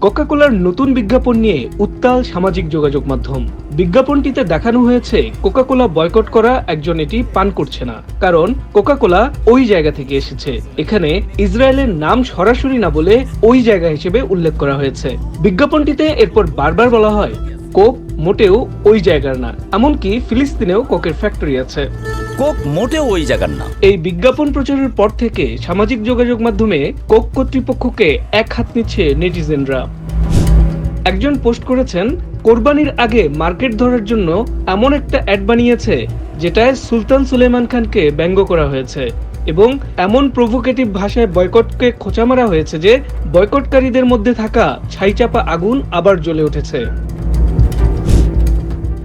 কোকাকোলার নতুন বিজ্ঞাপন নিয়ে উত্তাল সামাজিক যোগাযোগ মাধ্যম। বিজ্ঞাপনটিতে দেখানো হয়েছে কোকাকোলা বয়কট করা একজন এটি পান করছে না, কারণ কোকাকোলা ওই জায়গা থেকে এসেছে। এখানে ইসরায়েলের নাম সরাসরি না বলে ওই জায়গা হিসেবে উল্লেখ করা হয়েছে। বিজ্ঞাপনটিতে এরপর বারবার বলা হয় কোক মোটেও ওই জায়গার না, এমনকি ফিলিস্তিনেও কোকের ফ্যাক্টরি আছে। কোক মোটেও ওই জায়গার না। এই বিজ্ঞাপন প্রচারের পর থেকে সামাজিক যোগাযোগ মাধ্যমে কোক কর্তৃপক্ষকে এক হাত নিচ্ছে নেটিজেনরা। একজন পোস্ট করেছেন, কোরবানির আগে মার্কেট ধরার জন্য এমন একটা অ্যাড বানিয়েছে যেটায় সুলতান সুলেমান খানকে ব্যঙ্গ করা হয়েছে এবং এমন প্রভোকেটিভ ভাষায় বয়কটকে খোঁচা মারা হয়েছে যে বয়কটকারীদের মধ্যে থাকা ছাইচাপা আগুন আবার জ্বলে উঠেছে।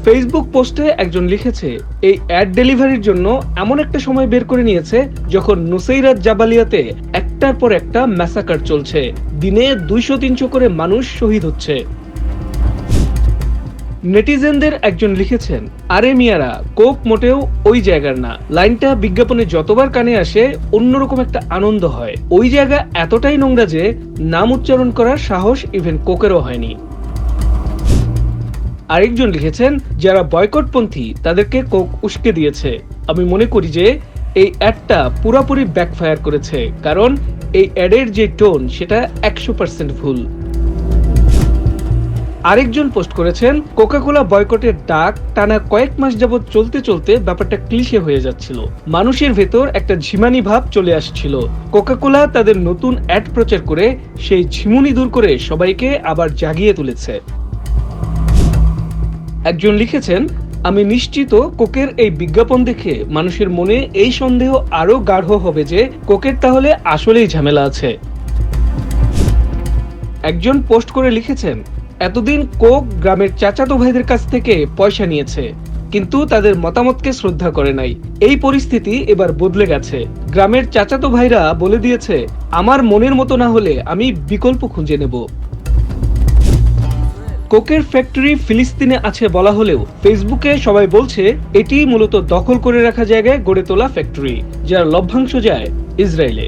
ফেসবুক পোস্টে একজন লিখেছে, এই অ্যাড ডেলিভারির জন্য এমন একটা সময় বের করে নিয়েছে যখন নুসাইরাত জাবালিয়াতে একটার পর একটা ম্যাসাকার চলছে, দিনে 200-300 করে মানুষ শহীদ হচ্ছে। নেটিজেনদের একজন লিখেছেন, আরে মিয়ারা, কোক মোটেও ওই জায়গার না। লাইনটা বিজ্ঞাপনে যতবার কানে আসে অন্যরকম একটা আনন্দ হয়। ওই জায়গা এতটাই নোংরা যে নাম উচ্চারণ করার সাহস ইভেন কোকেরও হয়নি। আরেকজন লিখেছেন, যারা বয়কটপন্থী তাদেরকে কোক উস্কে দিয়েছে। আমি মনে করি যে এই অ্যাডটা পুরোপুরি ব্যাকফায়ার করেছে, কারণ এই অ্যাডের যে টোন সেটা 100% ভুল। আরেকজন পোস্ট করেছেন, কোকাকোলা বয়কটের ডাক টানা কয়েক মাস যাবৎ চলতে চলতে ব্যাপারটা ক্লিশে হয়ে যাচ্ছিল। মানুষের ভেতর একটা ঝিমানি ভাব চলে আসছিল। কোকাকোলা তাদের নতুন অ্যাড প্রচার করে সেই ঝিমুনি দূর করে সবাইকে আবার জাগিয়ে তুলেছে। একজন লিখেছেন, আমি নিশ্চিত কোকের এই বিজ্ঞাপন দেখে মানুষের মনে এই সন্দেহ আরো গাঢ় হবে যে কোকের তাহলে আসলেই ঝামেলা আছে। একজন পোস্ট করে লিখেছেন, এতদিন কোক গ্রামের চাচাতো ভাইদের কাছ থেকে পয়সা নিয়েছে, কিন্তু তাদের মতামতকে শ্রদ্ধা করে নাই। এই পরিস্থিতি এবার বদলে গেছে। গ্রামের চাচাতো ভাইরা বলে দিয়েছে, আমার মনের মতো না হলে আমি বিকল্প খুঁজে নেব। কোকের ফ্যাক্টরি ফিলিস্তিনে আছে বলা হলেও ফেসবুকে সবাই বলছে এটি মূলত দখল করে রাখা জায়গায় গড়ে তোলা ফ্যাক্টরি, যার লভ্যাংশ যায় ইসরায়েলে।